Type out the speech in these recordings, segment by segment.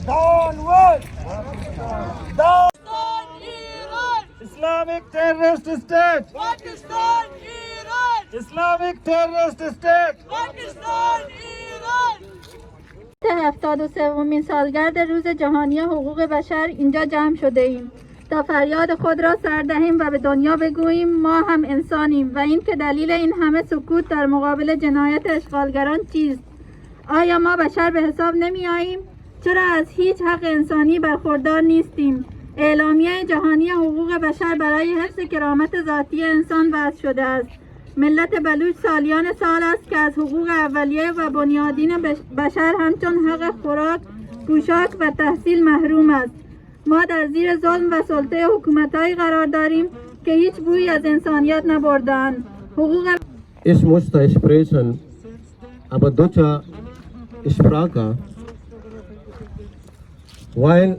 Downward! Down! Islamic terrorist state! Pakistan, Iran! Islamic terrorist state! Pakistan, Iran! 73مین سالگرد روز جهانی حقوق بشر اینجا جمع شده ایم تا فریاد خود را سر دهیم و به دنیا بگوییم ما هم انسانیم و این که دلیل این همه سکوت در مقابل جنایت اشغالگران چیست؟ آیا ما بشر به حساب نمی آییم؟ چرا از هیچ حق انسانی برخوردار نیستیم؟ اعلامیه جهانی حقوق بشر برای حفظ کرامت ذاتی انسان وضع شده است. ملت بلوچ سالیان سال است که از حقوق اولیه و بنیادین بشر همچون حق خوراک، پوشاک و تحصیل محروم است. ما در زیر ظلم و سلطه حکومت‌هایی قرار داریم که هیچ بویی از انسانیت نبردند. حقوق Ich möchte sprechen, aber deutsche Sprache, weil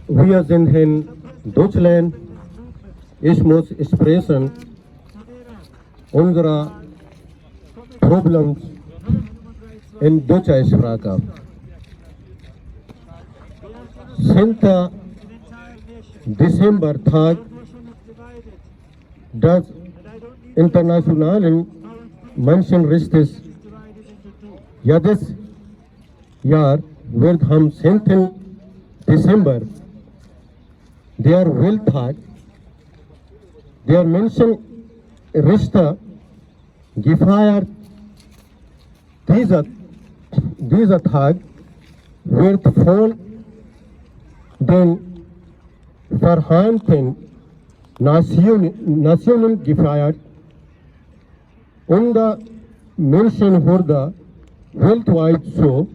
wir sind in Deutschland, ich muss sprechen, unsere Probleme in deutscher Sprache. 10. Dezember Tag des internationalen Menschenrechts. Jedes Jahr wird am 10. Dezember der Welttag der Menschenrechte gefeiert. Dieser Tag wird von den Vereinten Nationen gefeiert und Menschenwürde weltweit so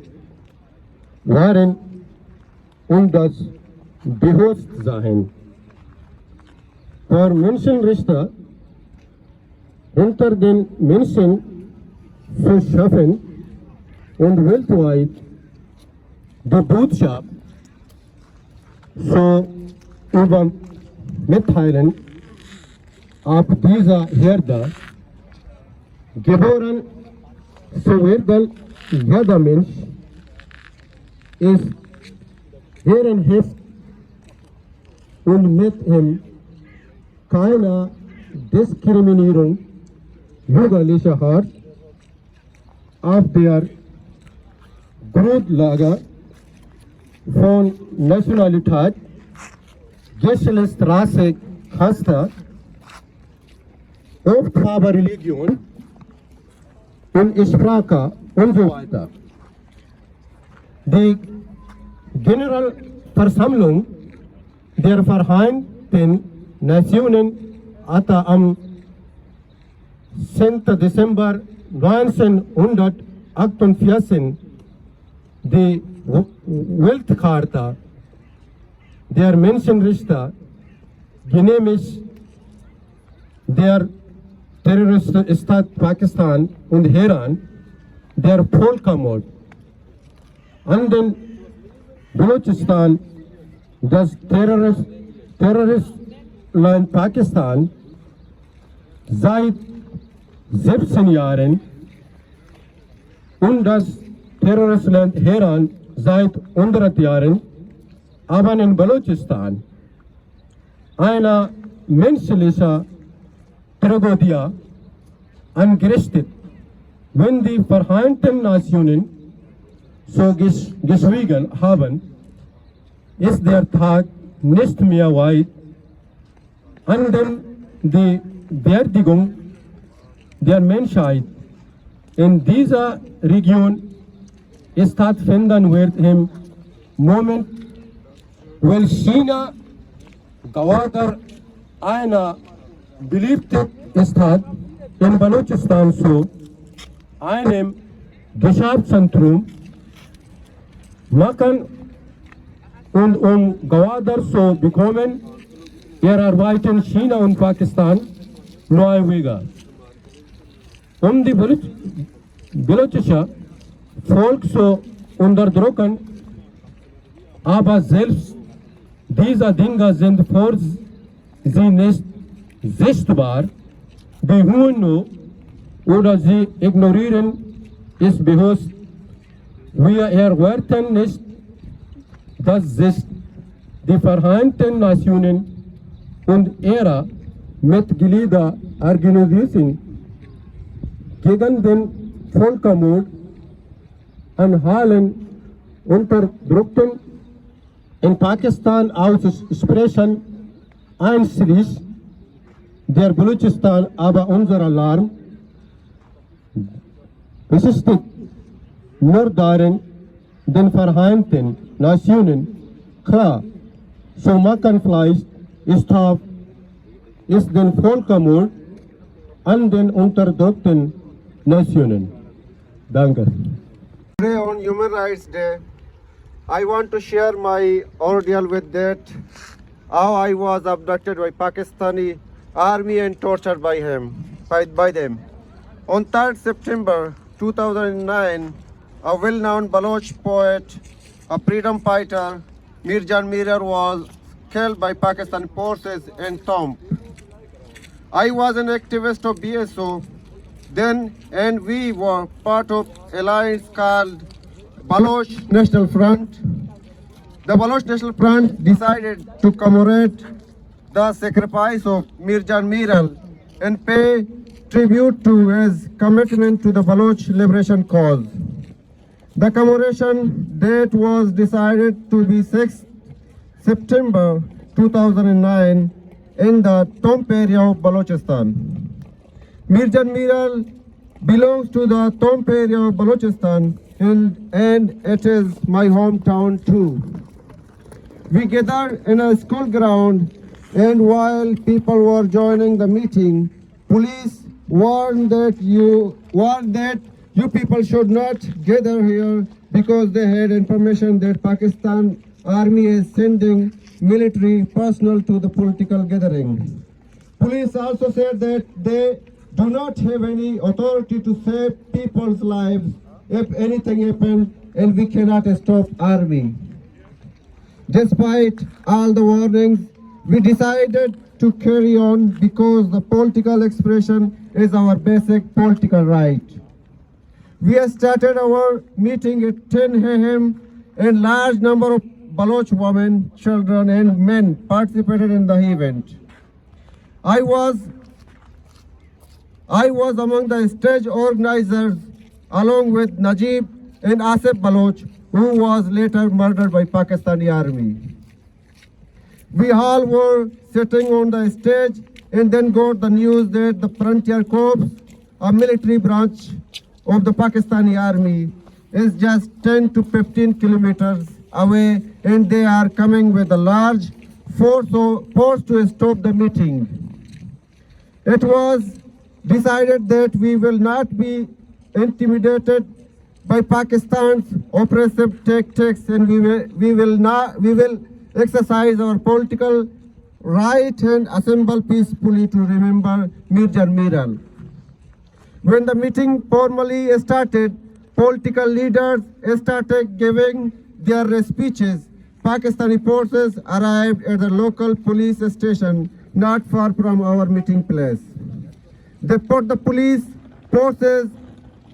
waren und das Bewusstsein für Menschenrechte unter den Menschen zu schaffen und weltweit die Botschaft zu übermitteln. Auf dieser Erde geboren zu werden, jeder Mensch ist ehrenhaft und mit ihm keine Diskriminierung bürgerlicher Art auf der Grundlage von Nationalität, Geschlecht, Rasse, Kaste, Hautfarbe, Religion und Sprache und so weiter. Die Generalversammlung der Vereinten Nationen hatte am 10. Dezember 1948 die Weltcharta der Menschenrechte genehmigt. Der Terroriststaat Pakistan und Iran, der Völkermord an den Balochistan, das Terroristland Pakistan seit 17 Jahren und das Terroristland Iran seit 100 Jahren, aber in Balochistan eine menschliche Tragödie angerichtet. Wenn die Vereinten Nationen so geschwiegen haben, ist der Tag nicht mehr weit, an dem die Beerdigung der Menschheit in dieser Region stattfinden wird im Moment, weil China Gwadar einer beliebte Stadt in Balochistan zu einem Geschäftszentrum machen und Gwadar zu bekommen, erarbeiten China und Pakistan neue Wege. Die balochische Volk zu unterdrücken, aber selbst dieser Dinge sind für sie nicht sichtbar, beruhen nur oder sie ignorieren es bewusst. Wir erwarten nicht, dass sich die Vereinten Nationen und ihre Mitglieder organisieren gegen den Völkermord an allen Unterdrückten in Pakistan aussprechen, einschließlich der Balochistan, aber unser Alarm besteht nur darin, den Vereinten Nationen klar zu machen, vielleicht ist den Völkermord an den unterdrückten Nationen. Danke. Today on Human Rights Day, I want to share my ordeal with that, how I was abducted by Pakistani army and tortured by them. On 3rd September 2009, a well-known Baloch poet, a freedom fighter, Mirjan Mirar, was killed by Pakistani forces in Tomp. I was an activist of BSO then, and we were part of alliance called Baloch National Front. The Baloch National Front decided to commemorate the sacrifice of Mirjan Miral and pay tribute to his commitment to the Baloch liberation cause. The commemoration date was decided to be 6th September 2009 in the Tomp area of Balochistan. Mirjan Miral belongs to the Tomp area of Balochistan and it is my hometown too. We gathered in a school ground, and while people were joining the meeting, police warned that you people should not gather here because they had information that Pakistan army is sending military personnel to the political gathering. Police also said that they do not have any authority to save people's lives if anything happens, and we cannot stop army. Despite all the warnings, we decided to carry on because the political expression is our basic political right. We have started our meeting at 10 a.m. and large number of Baloch women, children and men participated in the event. I was among the stage organizers along with Najib and Asif Baloch, who was later murdered by Pakistani army. We all were sitting on the stage and then got the news that the Frontier Corps, a military branch of the Pakistani army, is just 10 to 15 kilometers away, and they are coming with a large force to stop the meeting. It was decided that we will not be intimidated by Pakistan's oppressive tactics, and we will exercise our political right and assemble peacefully to remember Mirjan Miral. When the meeting formally started, political leaders started giving their speeches. Pakistani forces arrived at the local police station not far from our meeting place. They put the police forces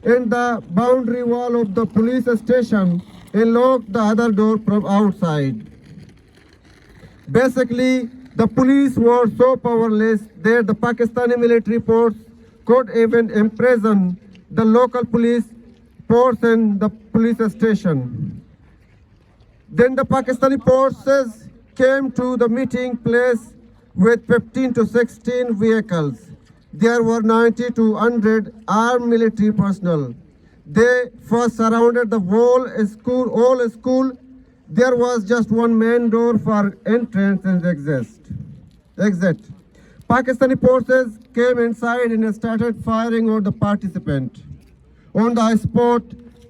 in the boundary wall of the police station and locked the other door from outside. Basically, the police were so powerless that the Pakistani military force could even imprison the local police force in the police station. Then the Pakistani forces came to the meeting place with 15 to 16 vehicles. There were 90 to 100 armed military personnel. They first surrounded the whole school. There was just one main door for entrance and exit. Pakistani forces came inside and started firing on the participant. On the spot,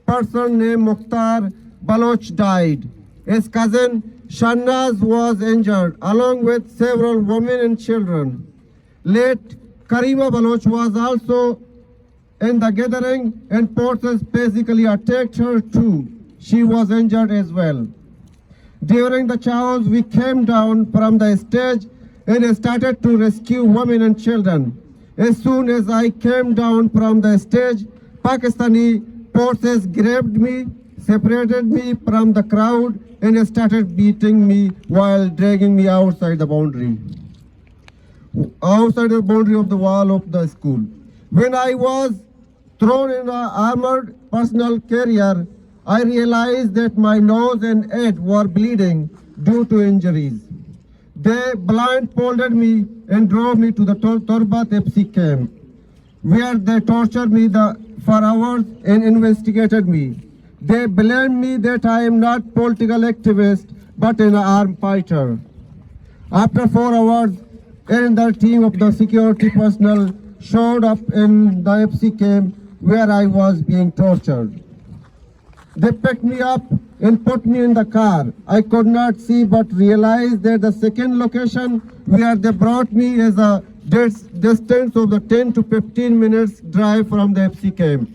person named Mukhtar Baloch died. His cousin Shahnaz was injured, along with several women and children. Late Karima Baloch was also in the gathering, and forces basically attacked her too. She was injured as well. During the chaos, we came down from the stage and started to rescue women and children. As soon as I came down from the stage, Pakistani forces grabbed me, separated me from the crowd, and started beating me while dragging me outside the boundary of the wall of the school. When I was thrown in an armored personal carrier, I realized that my nose and head were bleeding due to injuries. They blindfolded me and drove me to the Torbat FC camp, where they tortured me for hours and investigated me. They blamed me that I am not political activist but an armed fighter. After 4 hours, another team of the security personnel showed up in the FC camp where I was being tortured. They picked me up and put me in the car. I could not see but realized that the second location where they brought me is a distance of the 10 to 15 minutes drive from the FC camp.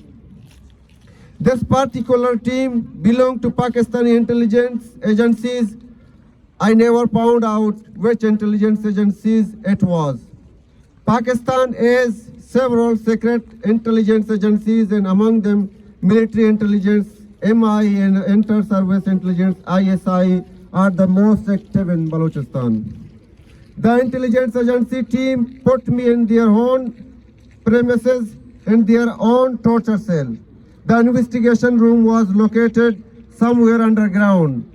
This particular team belonged to Pakistani intelligence agencies. I never found out which intelligence agencies it was. Pakistan has several secret intelligence agencies, and among them military intelligence, MI, and inter-service intelligence, ISI, are the most active in Balochistan. The intelligence agency team put me in their own premises in their own torture cell. The investigation room was located somewhere underground.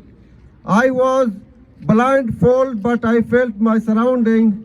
I was blindfolded, but I felt my surrounding.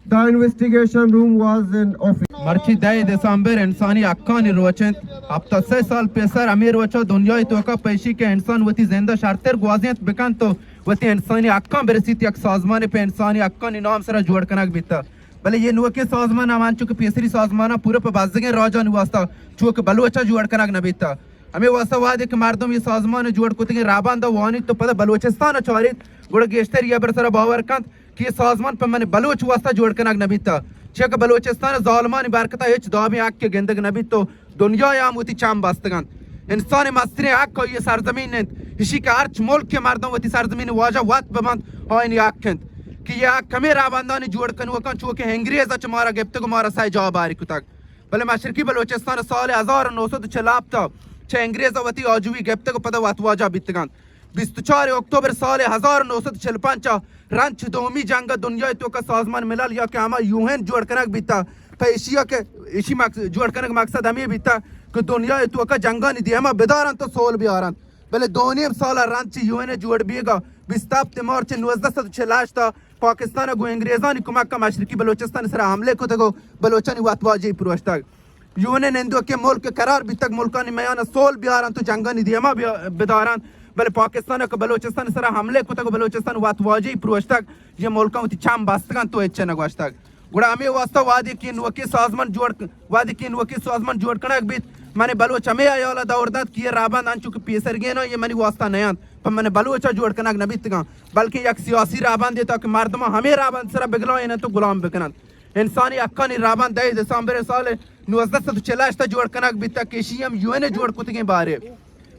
The investigation room was an office. مرچی 10 دسامبر انسانی حقانی روچند هفته 3 سال پیسر امیر وچا دنیای توکا پیشی که انسان وتی زنده شرطر گوازیت بکن تو وتی انسانی حقان برسید یک سازمان पे انسانی حقانی نام سره جوړ کنک بیتا भले ये नुके साजमान मान चुके pessary साजमाना पूरे पे बाजगे राजा निवास्ता चुके बलुचा जोड़ कनक नबीता हमें वास्ता वादे के मर्दम ये साजमान जोड़ कुतगे राबांदा वानी तो पता बलूचिस्तान चौरित गुड़ गेस्टर या बरसरा बावर कंत कि ये साजमान पे मैंने बलूच वास्ता जोड़ कनक नबीता चेक बलूचिस्तान जालमानी बारकता हिच दाबी आग के गेंदग नबी तो दुनिया या मुती चाम बास्तगन इंसान मस्त्री आग को ये सरजमीन ने इसी का अर्च मुल्क के मर्दम वती सरजमीन वाजा वात बमंद होइनी आग कि यह कमे राबांदानी जोड़ कन वकन चूके अंग्रेज अच मारा गिफ्त को मारा साई जवाब आरी कुतक भले मशरकी बलूचिस्तान साल 1904 था छे अंग्रेज वती आजुवी गिफ्त को पता वातवाजा बितगन 24 अक्टूबर साल 1945 रंच दोमी जंग दुनिया तो का साजमान मिलल या कि हमारा यूएन जोड़ कनक बीता एशिया के इसी जोड़ कनक मकसद हमें बीता कि दुनिया तो का जंगा नहीं दिया हम बेदारन तो सोल भी आरन भले दोनों साल रंच यूएन जोड़ बीगा 27 मार्च 1946 था पाकिस्तान को अंग्रेजानी कुमक का मशरकी बलूचिस्तान सर हमले को तको बलोचनी वातवाजी पुरस्ताग यूएन नेंदो के मुल्क करार भी तक मुल्कानी मयाना सोल बिहारन तो जंगानी दियमा बेदारन बल पाकिस्तान को बलूचिस्तान सर हमले को तको बलूचिस्तान वातवाजी पुरस्ताग ये मुल्का उति चाम बास्तगन तो एचन वास्ताग गुड़ा हमें वास्ता वादे की वकी साजमान जोड़ वादे की वकी साजमान जोड़ कनक बीत माने बलूच हमें आयोला दौरदात किए राबान आन चुके पेसर गेनो ये मनी वास्ता नयान पर मैंने बलूचा जोड़ कनक नबीत का बल्कि एक सियासी राबान देता कि मर्दमा हमें राबान सरा बिगलो इन्हें तो गुलाम बिकनत इंसानी अक्का ने राबान 10 दिसंबर साल 1946 जोड़ कनक बीता केशियम यूएन जोड़ कुतगे बारे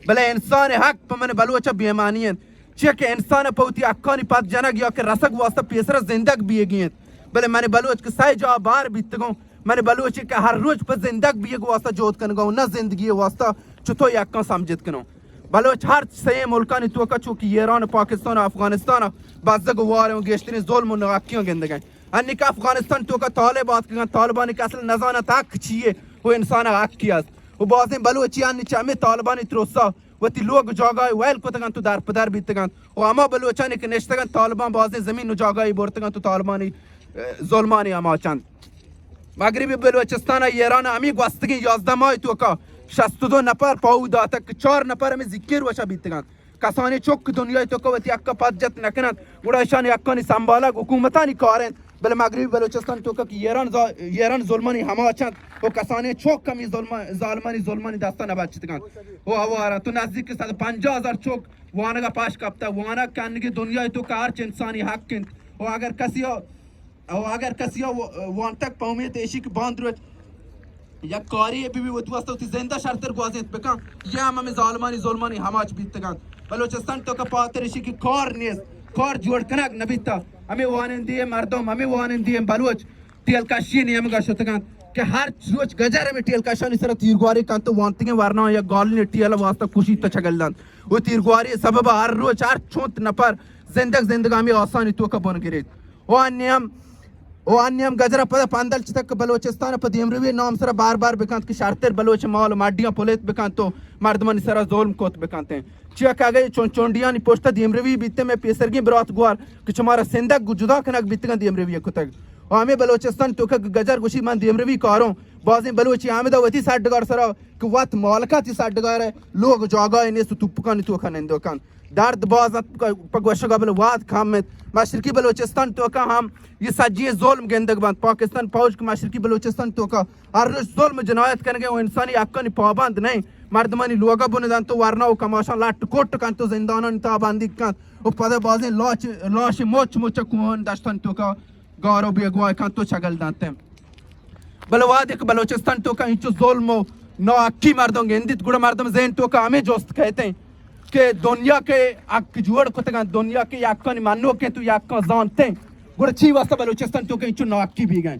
भले इंसान हक पर मैंने बलूचा बेमानियन चेक इंसान पौती अक्का ने पद जनक या के रसक वास्ता पेसर जिंदग बिएगियन भले मैंने बलूच के साई जवाब बार बीतगो मैंने बलूच के हर रोज पर जिंदग बिएग वास्ता जोत कनगो न जिंदगी वास्ता चुतो अक्का समझत कनो बलोच हर से मुल्का ने तो चूंकि ईरान पाकिस्तान अफगानिस्तान बाजग वार गेश्तनी जुल्म नक्कियों गेंद गए अन्य का अफगानिस्तान तो का तालिबात का तालिबानी का असल नजाना तक चाहिए वो इंसान हक किया वो बाज़ बलोची अन्य चामे तालिबानी त्रोसा वती लोग जागा वैल को तगन तो दार पदार भी तगन वो अमा बलोचानी के नेश्तगन तालिबान बाज़ जमीन जागा बोर्तगन तो तालिबानी जुल्मानी अमा चंद मगरबी बलोचिस्तान ईरान अमी वस्तगी 11 माह तो का 62 नफर पाउदा तक 4 नफर में जिक्र वशा बीतगन कसाने चौक दुनिया तो कवती अक्का पद्जत नकनत उड़ाशान अक्का नि संभाला हुकूमतानी कारें बल मगरबी बलूचिस्तान तो कि ईरान जुल्मानी हमाचंद वो कसाने चौक कमी जुल्मानी दास्तान बचतगन वो हवारा तो नजदीक के साथ 50,000 चौक वाना का पाश कपता वाना कान की दुनिया तो कार इंसानी हक किन वो अगर कसियो वान तक पौमे तेशी के बांध रोज या कारी भी वो वास्ता जिंदा शर्तर गुआजित बका या हम जालमानी जुल्मानी हमाच बीतगन بلوچستان تو کا پاترشی کی کار نیست کار جوړ کنک نبیتا همه وانندی مردم همه وانندی بلوچ تیل کشی نیم گشتگان که هر روز گجر می تیل کشانی سر تیرگواری کن تو وانتگی ورنا یا گالی تیل واسطه کشی تا چگلدن و تیرگواری سبب هر روز هر چونت نفر زندگامی آسانی تو کا بن گرید و انیم گجرا پدا پاندل چتک بلوچستان پا دیمروی نام سر بار بار بکند که شرطر بلوچ مال و مادیاں پولیت بکند تو مردمانی سر ظلم کوت بکند ہیں چیا کہ گئے چونڈیانی پوشتا دیمروی بیتے میں پیسرگی برات گوار کہ چمارا سندگ جدا کنک بیتگن دیمروی کتگ و ہمیں بلوچستان تو کہ گجر گوشی من دیمروی کاروں بازیں بلوچی آمدہ وتی ساڈگار سرا کہ وات مالکاتی ساڈگار ہے لوگ جاگائے نیستو توپکانی تو کنندو کن درد بازت پگوشگا بل واد کامت مشرقی بلوچستان تو کا ہم یہ سجی ظلم گندگ بند پاکستان فوج کے مشرقی بلوچستان تو کا ہر روز ظلم جنایت کرنے وہ انسانی حقانی پابند نہیں مردمانی لوگا بندن تو ورنہ وہ کماشا لاٹ کوٹ کن تو زندانان تابندی کن وہ پدے بازیں لاش موچ کون داشتن تو کا گارو بیگوائے کن تو چگل دانتے بلواد ایک بلوچستان تو کا انچو ظلم و ناکی مردوں گندیت گوڑا مردم زین تو کا ہمیں جوست کہتے ہیں کہ دنیا کے اک جوڑ کتگان دنیا کے یاکانی مانو کے تو یاکان زانتے ہیں گوڑا چی واسطہ بلوچستان تو کہ انچو ناکی بھی گئیں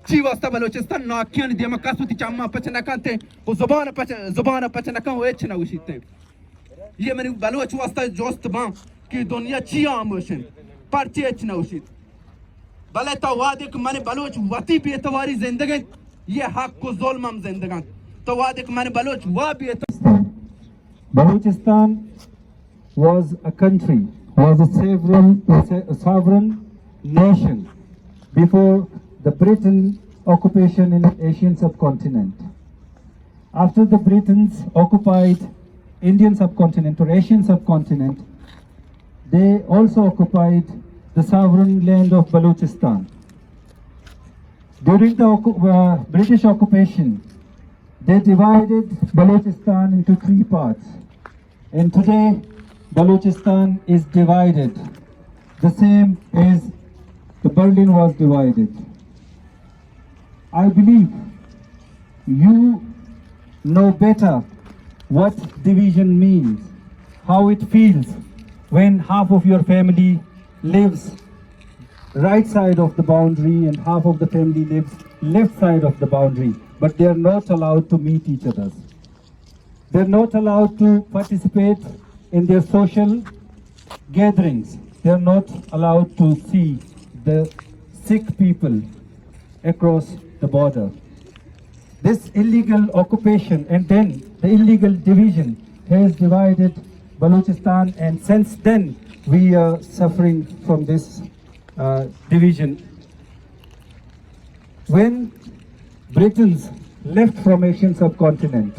چی واسطہ بلوچستان ناکیانی دیما کسوتی چاما پچ نکانتے ہیں وہ زبان پچ نکان وہ ایچ نوشیتے ہیں یہ میں بلوچ واسطہ جوست بان کہ دنیا چی آموشن پرچی ایچ نوشیت بلے تو وعدے کہ میں بلوچ وطی بیتواری زندگیں یہ حق کو ظلم ہم زندگان تو وعدے کہ میں بلوچ وا بیتواری Balochistan was a country, was a sovereign nation before the Britain occupation in the Asian subcontinent. After the Britons occupied Indian subcontinent or Asian subcontinent, they also occupied the sovereign land of Balochistan. During the British occupation, they divided Balochistan into 3 parts. And today, Balochistan is divided, the same as the Berlin was divided. I believe you know better what division means, how it feels when half of your family lives right side of the boundary and half of the family lives left side of the boundary, but they are not allowed to meet each other. They're not allowed to participate in their social gatherings. They're not allowed to see the sick people across the border. This illegal occupation and then the illegal division has divided Balochistan, and since then we are suffering from this division. When Britons left from Asian subcontinent,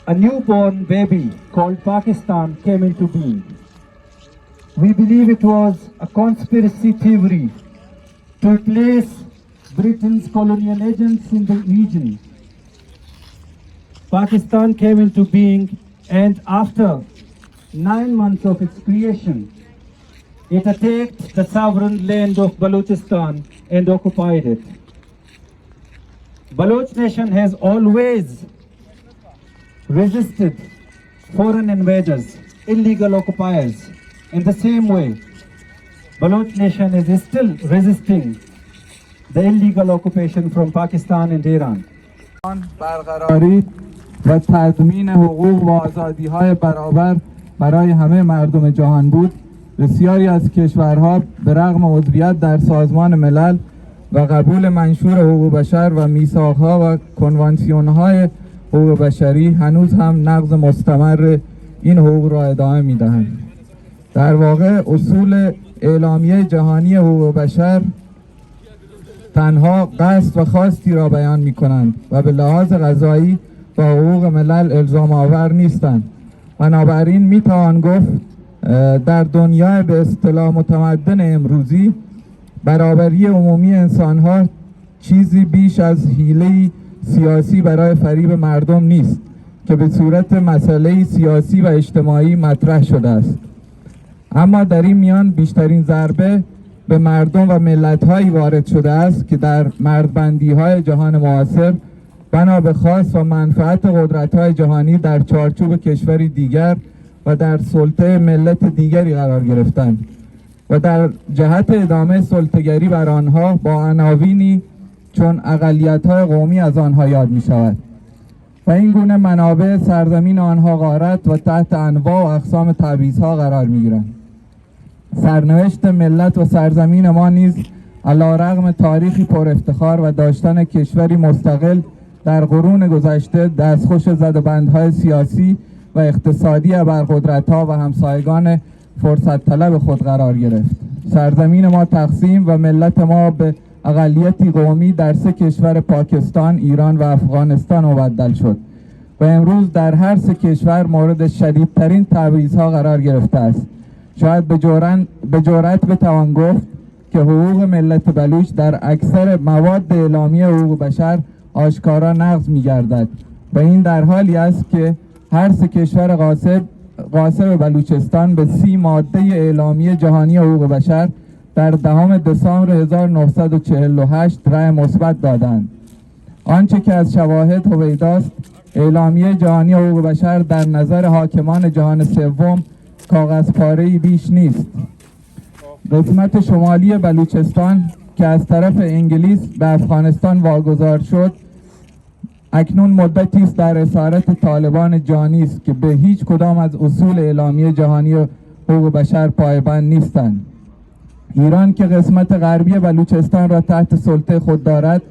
a newborn baby called Pakistan came into being. We believe it was a conspiracy theory to place Britain's colonial agents in the region. Pakistan came into being, and after 9 months of its creation, it attacked the sovereign land of Balochistan and occupied it. Baloch nation has always resisted foreign invaders, illegal occupiers. In the same way, Baloch nation is still resisting the illegal occupation from Pakistan and Iran. برقراری و تضمین حقوق و آزادی‌های برابر برای همه مردم جهان بود. بسیاری از کشورها به رغم عضویت در سازمان ملل و قبول منشور حقوق بشر و میثاق‌ها و کنوانسیون‌های حقوق بشری هنوز هم نقض مستمر این حقوق را ادامه می‌دهند. در واقع اصول اعلامیه جهانی حقوق بشر تنها قصد و خواستی را بیان می‌کنند و به لحاظ قضایی با حقوق ملل الزام آور نیستند. بنابراین می‌توان گفت در دنیای به اصطلاح متمدن امروزی برابری عمومی انسان‌ها چیزی بیش از حیله سیاسی برای فریب مردم نیست که به صورت مسئله سیاسی و اجتماعی مطرح شده است. اما در این میان بیشترین ضربه به مردم و ملت‌هایی وارد شده است که در مرزبندی‌های جهان معاصر بنا به خواست و منفعت قدرت‌های جهانی در چارچوب کشوری دیگر و در سلطه ملت دیگری قرار گرفتند و در جهت ادامه سلطه‌گری بر آنها با عناوینی چون اقلیت‌های قومی از آنها یاد می شود و این گونه منابع سرزمین آنها غارت و تحت انواع و اقسام تبعیض‌ها قرار می گیرند. سرنوشت ملت و سرزمین ما نیز علیرغم تاریخی پر افتخار و داشتن کشوری مستقل در قرون گذشته دستخوش زدبندهای سیاسی و اقتصادی ابرقدرت‌ها و همسایگان فرصت طلب خود قرار گرفت. سرزمین ما تقسیم و ملت ما به اقلیتی قومی در 3 کشور پاکستان، ایران و افغانستان مبدل شد و امروز در هر 3 کشور مورد شدیدترین تبعیض‌ها قرار گرفته است. شاید به جرأت بتوان گفت که حقوق ملت بلوچ در اکثر مواد اعلامیه حقوق بشر آشکارا نقض می‌گردد و این در حالی است که هر 3 کشور غاصب بلوچستان به 30 ماده اعلامیه جهانی حقوق بشر در 10 دسامبر 1948 رأی مثبت دادند. آنچه که از شواهد هویداست، اعلامیه جهانی حقوق بشر در نظر حاکمان جهان سوم کاغذ پاره‌ای بیش نیست. قسمت شمالی بلوچستان که از طرف انگلیس به افغانستان واگذار شد اکنون مدتی است در اسارت طالبان جانی است که به هیچ کدام از اصول اعلامیه جهانی حقوق بشر پایبند نیستند. ایران که قسمت غربی بلوچستان را تحت سلطه خود دارد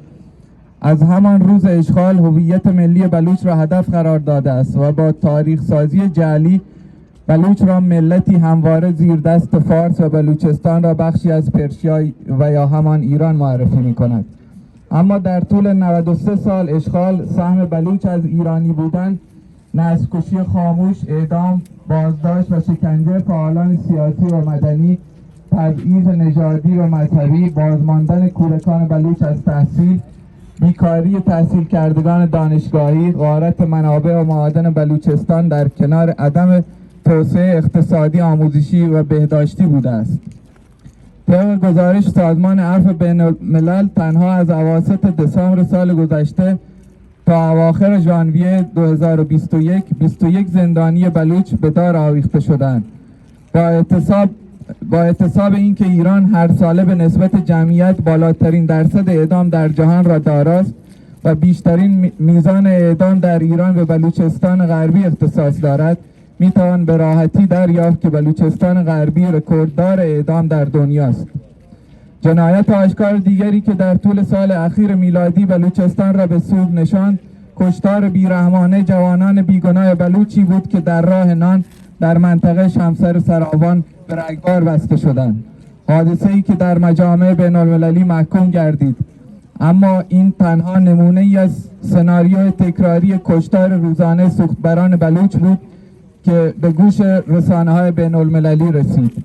از همان روز اشغال هویت ملی بلوچ را هدف قرار داده است و با تاریخ سازی جعلی بلوچ را ملتی همواره زیر دست فارس و بلوچستان را بخشی از پرشیا و یا همان ایران معرفی می کند. اما در طول 93 سال اشغال سهم بلوچ از ایرانی بودن، نسل‌کشی خاموش، اعدام، بازداشت و شکنجه فعالان سیاسی و مدنی، تبعیض نژادی و مذهبی، بازماندن کودکان بلوچ از تحصیل، بیکاری تحصیل کردگان دانشگاهی، غارت منابع و معادن بلوچستان در کنار عدم توسعه اقتصادی، آموزشی و بهداشتی بوده است. طبق گزارش سازمان عفو بین الملل تنها از اواسط دسامبر سال گذشته تا اواخر ژانویه 2021 21 زندانی بلوچ به دار آویخته شدند. با اعتصاب اینکه ایران هر ساله به نسبت جمعیت بالاترین درصد اعدام در جهان را داراست و بیشترین میزان اعدام در ایران به بلوچستان غربی اختصاص دارد، میتوان به راحتی دریافت که بلوچستان غربی رکورددار اعدام در دنیاست. جنایت آشکار دیگری که در طول سال اخیر میلادی بلوچستان را به سوگ نشاند، کشتار بیرحمانه جوانان بیگناه بلوچی بود که در راه نان در منطقه شمسر سراوان به رگبار بسته شدند. حادثه‌ای که در مجامع بین المللی محکوم گردید. اما این تنها نمونه ای از سناریوی تکراری کشتار روزانه سوختبران بلوچ بود که به گوش رسانه‌های بین المللی رسید.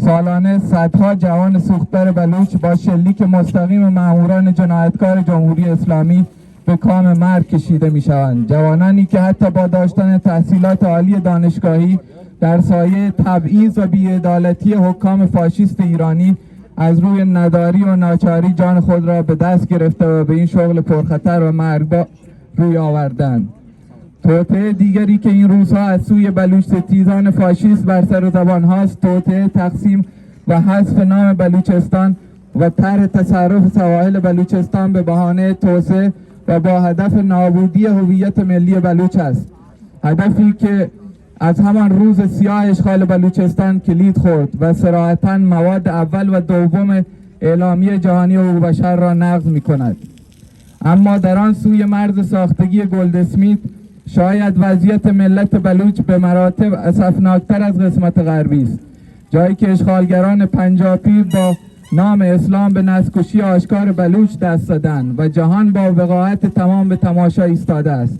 سالانه صدها جوان سوختبر بلوچ با شلیک مستقیم ماموران جنایتکار جمهوری اسلامی به کام مرگ کشیده می شوند. جوانانی که حتی با داشتن تحصیلات عالی دانشگاهی در سایه تبعیض و بی‌عدالتی حکام فاشیست ایرانی از روی نداری و ناچاری جان خود را به دست گرفته و به این شغل پرخطر و مرگبار روی آوردند. توطئه دیگری که این روزها از سوی بلوچ ستیزان فاشیست بر سر زبان هاست، توطئه تقسیم و حذف نام بلوچستان و طرح تصرف سواحل بلوچستان به بهانه توسعه و با هدف نابودی هویت ملی بلوچ است. هدفی که از همان روز سیاه اشغال بلوچستان کلید خورد و صراحتاً مواد اول و دوم اعلامیه جهانی حقوق بشر را نقض می کند. اما در آن سوی مرز ساختگی گلدسمیت شاید وضعیت ملت بلوچ به مراتب اسفناکتر از قسمت غربی است، جایی که اشغالگران پنجابی با نام اسلام به نسل‌کشی آشکار بلوچ دست دادند و جهان با وقاحت تمام به تماشا ایستاده است.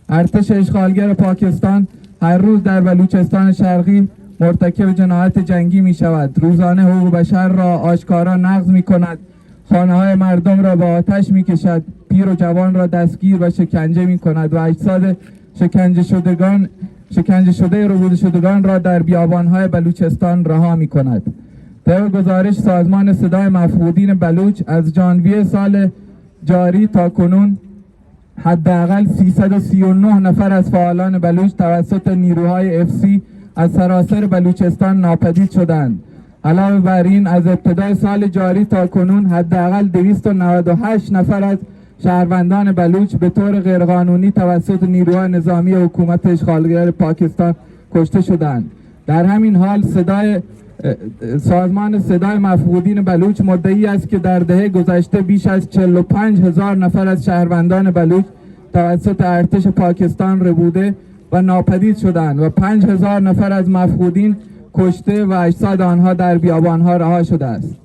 ارتش اشغالگر پاکستان هر روز در بلوچستان شرقی مرتکب جنایت جنگی می شود، روزانه حقوق بشر را آشکارا نقض می کند، خانه های مردم را به آتش می کشد، پیر و جوان را دستگیر و شکنجه می کند و اجساد شکنجه شده ربوده شدگان را در بیابانهای بلوچستان رها می کند. طبق گزارش سازمان صدای مفقودین بلوچ از ژانویه سال جاری تا کنون حداقل 339 نفر از فعالان بلوچ توسط نیروهای FC از سراسر بلوچستان ناپدید شدند. علاوه بر این از ابتدای سال جاری تا کنون حداقل 298 نفر از شهروندان بلوچ به طور غیرقانونی توسط نیروهای نظامی حکومت اشغالگر پاکستان کشته شدند. در همین حال سازمان صدای مفقودین بلوچ مدعی است که در دهه گذشته بیش از 45,000 نفر از شهروندان بلوچ توسط ارتش پاکستان ربوده و ناپدید شدند و 5,000 نفر از مفقودین کشته و اجساد آنها در بیابانها رها شده است.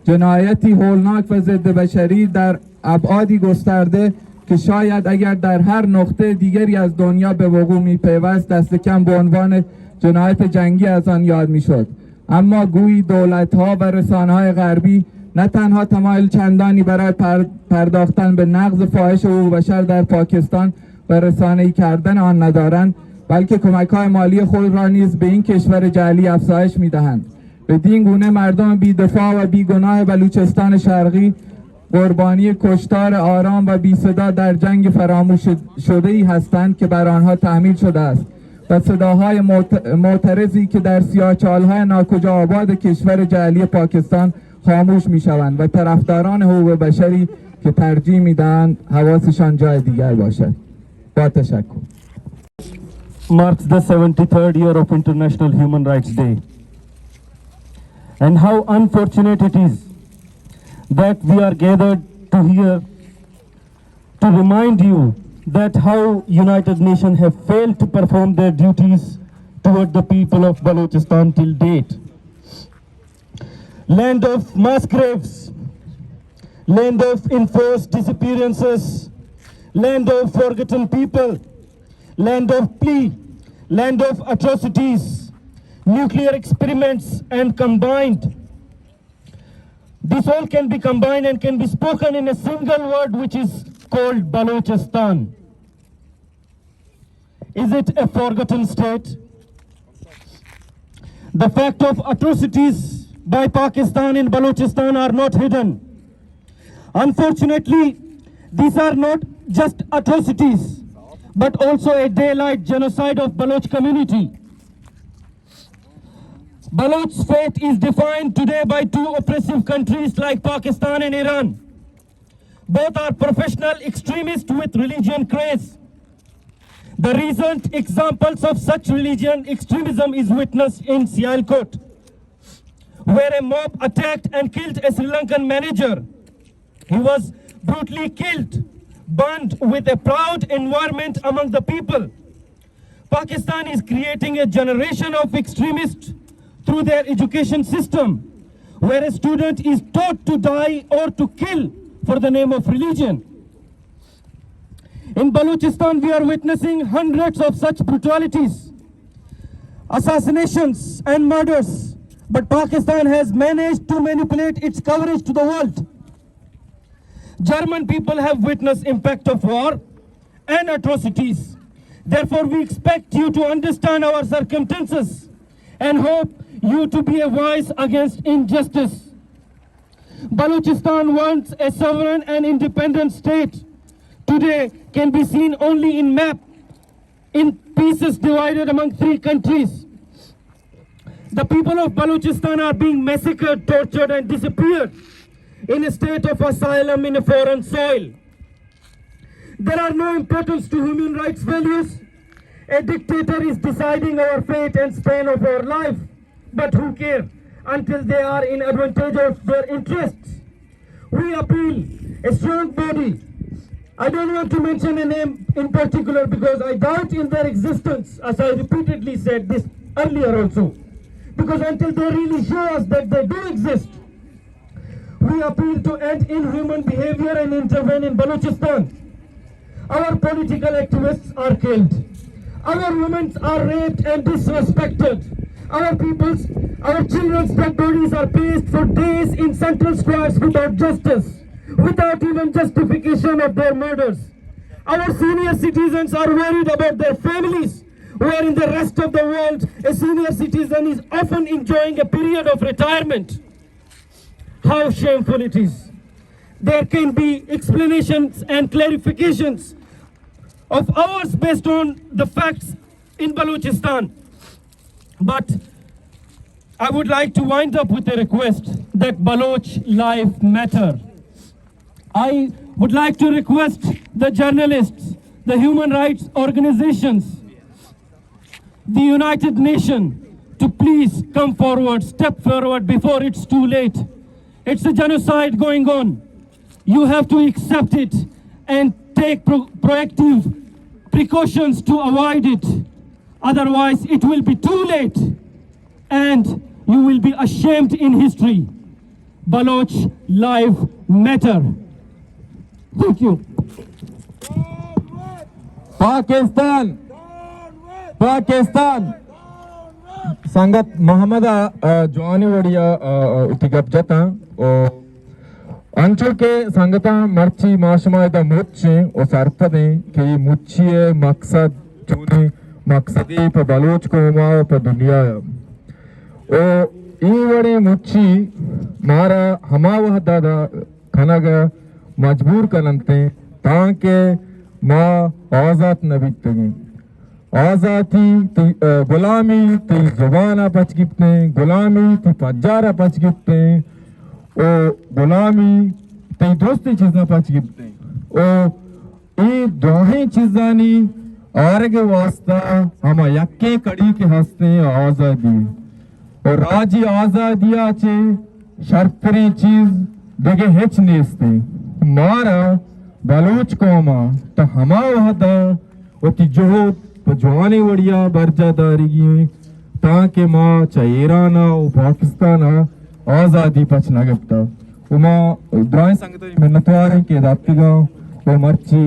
جنایتی هولناک و ضد بشری در ابعادی گسترده که شاید اگر در هر نقطه دیگری از دنیا به وقوع می‌پیوست دست کم به عنوان جنایت جنگی از آن یاد می‌شد. اما گویی دولت‌ها و رسانه‌های غربی نه تنها تمایل چندانی برای پرداختن به نقض فاحش حقوق بشر در پاکستان و رسانه‌ای کردن آن ندارند، بلکه کمک‌های مالی خود را نیز به این کشور جعلی افزایش می‌دهند. بدین گونه مردم بی‌دفاع و بی‌گناه بلوچستان شرقی قربانی کشتار آرام و بی صدا در جنگ فراموش شده‌ای هستند که بر آنها تحمیل شده است و صداهای معترضی که در سیاه‌چال‌های ناکجا آباد کشور جعلی پاکستان خاموش می‌شوند و طرفداران حقوق بشری که ترجیح می‌دهند حواسشان جای دیگر باشد. با تشکر. Marks the 73rd year of International Human Rights Day. And how unfortunate it is that we are gathered to here to remind you that how United Nations have failed to perform their duties toward the people of Balochistan till date. Land of mass graves, land of enforced disappearances, land of forgotten people, land of plea, land of atrocities, nuclear experiments, and combined. This all can be combined and can be spoken in a single word, which is called Balochistan. Is it a forgotten state? The fact of atrocities by Pakistan in Balochistan are not hidden. Unfortunately, these are not just atrocities, but also a daylight genocide of Baloch community. Baloch's fate is defined today by two oppressive countries like Pakistan and Iran. Both are professional extremists with religion craze. The recent examples of such religion extremism is witnessed in Sialkot, where a mob attacked and killed a Sri Lankan manager. He was brutally killed, burned with a proud environment among the people. Pakistan is creating a generation of extremists through their education system, where a student is taught to die or to kill for the name of religion. In Balochistan, we are witnessing hundreds of such brutalities, assassinations and murders, but Pakistan has managed to manipulate its coverage to the world. German people have witnessed impact of war and atrocities. Therefore, we expect you to understand our circumstances and hope you to be a voice against injustice. Balochistan wants a sovereign and independent state. Today can be seen only in map, in pieces divided among 3 countries. The people of Balochistan are being massacred, tortured and disappeared in a state of asylum in a foreign soil. There are no importance to human rights values. A dictator is deciding our fate and span of our life. But who care until they are in advantage of their interests? We appeal a strong body. I don't want to mention a name in particular because I doubt in their existence, as I repeatedly said this earlier also. Because until they really show us that they do exist, we appeal to end inhuman behavior and intervene in Balochistan. Our political activists are killed. Our women are raped and disrespected. Our children's dead bodies are placed for days in central squares without justice, without even justification of their murders. Our senior citizens are worried about their families, where in the rest of the world, a senior citizen is often enjoying a period of retirement. How shameful it is. There can be explanations and clarifications of ours based on the facts in Balochistan. But I would like to wind up with a request that Baloch life matter. I would like to request the journalists, the human rights organizations, the United Nations to please come forward, step forward before it's too late. It's a genocide going on. You have to accept it and take proactive precautions to avoid it. Otherwise, it will be too late and you will be ashamed in history. Baloch life matter. Thank you. Pakistan, Pakistan. Sangat Muhammad Joani Wadia Utigabjata or Ancho ke Sangata Marchi Mashma da Muchi or Sartane Ki Muchie Maksad Chuni Maksadi pa Baloch Koma pa Dunia O Iwari Muchi Mara Hamawa Dada Kanaga Majbur Kanante Tanke Ma Azat Nabitagi आज़ादी ती गुलामी ती ज़बाना पच गिफ्ते गुलामी ती पजारा पच गिफ्ते ओ गुलामी ती दोस्ती चीज़ना पच गिफ्ते ओ ये दोहें चीज़ानी आर के वास्ता हम यक्के कड़ी के हंसते आज़ादी और राजी आज़ादिया चे शर्तरी चीज़ देखे हेच नेस्ते मारा बलोच कोमा तो हमा वहदा वो तिजोत जवानी वड़िया बरजादारी ताकि माँ चाइराना और पाकिस्तान आज़ादी पचना गिफ्ता उमा द्राय संगत मिन्नतवार के दातिगा वो मर्ची